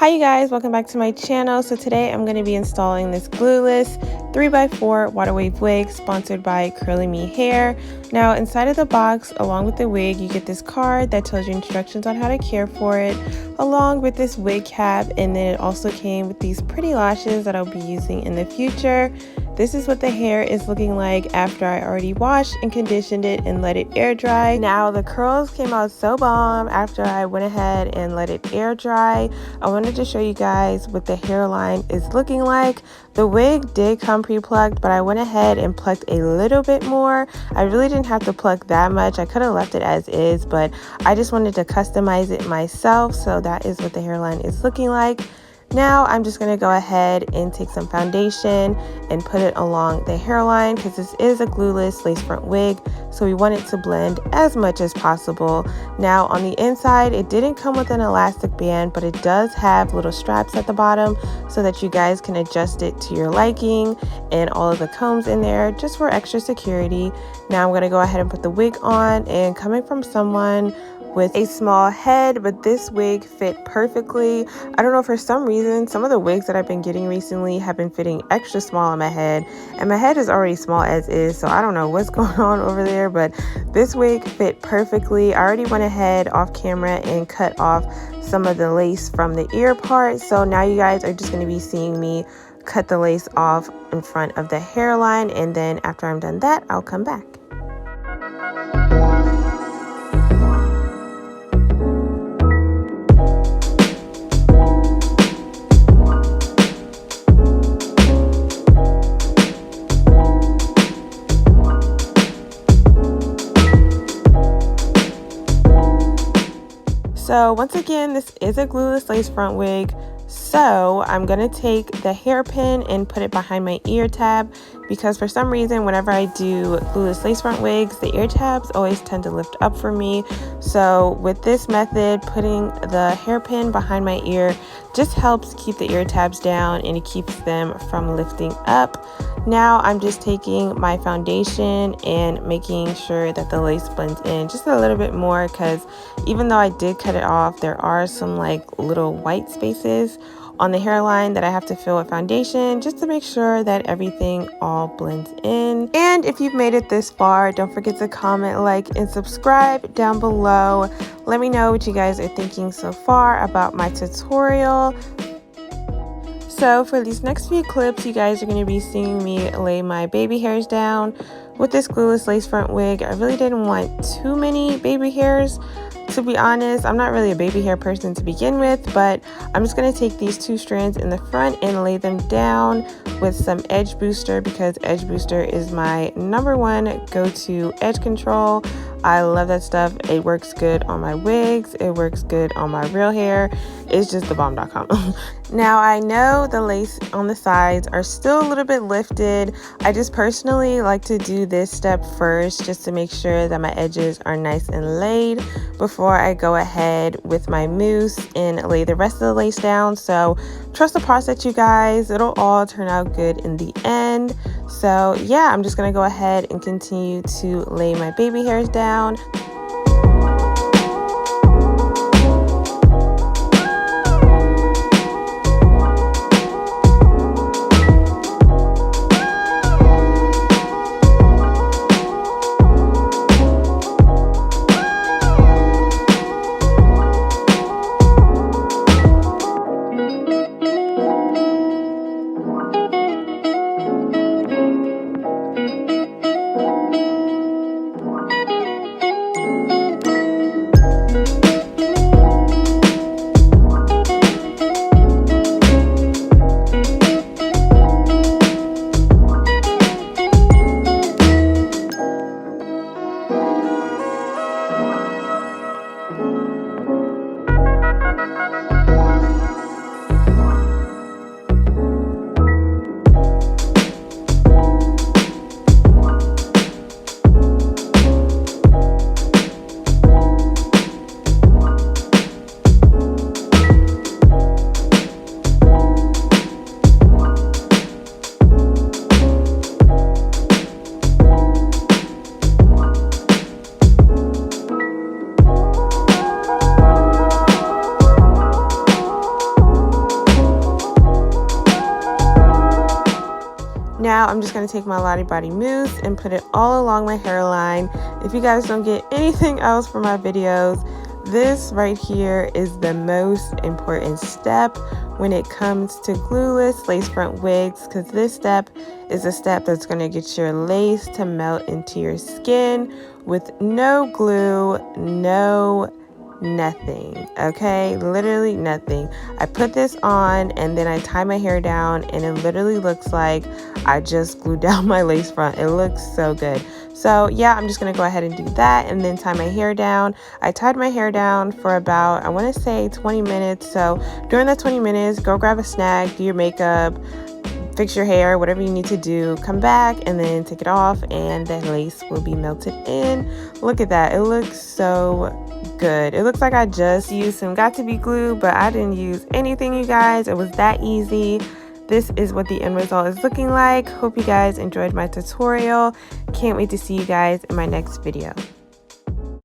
Hi you guys, welcome back to my channel. So today I'm going to be installing this glueless 3x4 water wave wig sponsored by Curlyme Hair. Now inside of the box, along with the wig, you get this card that tells you instructions on how to care for it, along with this wig cap, and then it also came with these pretty lashes that I'll be using in the future. This is what the hair is looking like after I already washed and conditioned it and let it air dry. Now the curls came out so bomb after I went ahead and let it air dry. I wanted to show you guys what the hairline is looking like. The wig did come pre-plucked, but I went ahead and plucked a little bit more. I really didn't have to pluck that much. I could have left it as is, but I just wanted to customize it myself. So that is what the hairline is looking like. Now I'm just going to go ahead and take some foundation and put it along the hairline because this is a glueless lace front wig, so we want it to blend as much as possible. Now on the inside, it didn't come with an elastic band, but it does have little straps at the bottom so that you guys can adjust it to your liking, and all of the combs in there just for extra security. Now I'm going to go ahead and put the wig on, and coming from someone with a small head, but this wig fit perfectly. I don't know, for some reason some of the wigs that I've been getting recently have been fitting extra small on my head, and my head is already small as is, so I don't know what's going on over there, but this wig fit perfectly. I already went ahead off camera and cut off some of the lace from the ear part, so now you guys are just going to be seeing me cut the lace off in front of the hairline, and then after I'm done that, I'll come back. So once again, this is a glueless lace front wig. So I'm going to take the hairpin and put it behind my ear tab, because for some reason whenever I do glueless lace front wigs, the ear tabs always tend to lift up for me. So with this method, putting the hairpin behind my ear just helps keep the ear tabs down and it keeps them from lifting up. Now I'm just taking my foundation and making sure that the lace blends in just a little bit more, because even though I did cut it off, there are some like little white spaces on the hairline that I have to fill with foundation just to make sure that everything all blends in. And if you've made it this far, don't forget to comment, like, and subscribe down below. Let me know what you guys are thinking so far about my tutorial. So for these next few clips, you guys are going to be seeing me lay my baby hairs down with this glueless lace front wig. I really didn't want too many baby hairs. To be honest, I'm not really a baby hair person to begin with, but I'm just going to take these two strands in the front and lay them down with some edge booster, because edge booster is my #1 go-to edge control. I love that stuff. It works good on my wigs. It works good on my real hair. It's just thebomb.com. Now I know the lace on the sides are still a little bit lifted. I just personally like to do this step first just to make sure that my edges are nice and laid before I go ahead with my mousse and lay the rest of the lace down. So trust the process, you guys. It'll all turn out good in the end. So yeah, I'm just gonna go ahead and continue to lay my baby hairs down. Now I'm just going to take my Lottie Body mousse and put it all along my hairline. If you guys don't get anything else from my videos, this right here is the most important step when it comes to glueless lace front wigs, because this step is a step that's going to get your lace to melt into your skin with no glue, no nothing. Okay, literally nothing. I put this on and then I tie my hair down, and it literally looks like I just glued down my lace front. It looks so good. So yeah, I'm just gonna go ahead and do that and then tie my hair down. I tied my hair down for about, I want to say 20 minutes. So during that 20 minutes, go grab a snack, do your makeup, fix your hair, whatever you need to do, come back and then take it off and the lace will be melted in. Look at that, it looks so good. It looks like I just used some GOT2BE glue, but I didn't use anything, you guys. It was that easy. This is what the end result is looking like. Hope you guys enjoyed my tutorial. Can't wait to see you guys in my next video.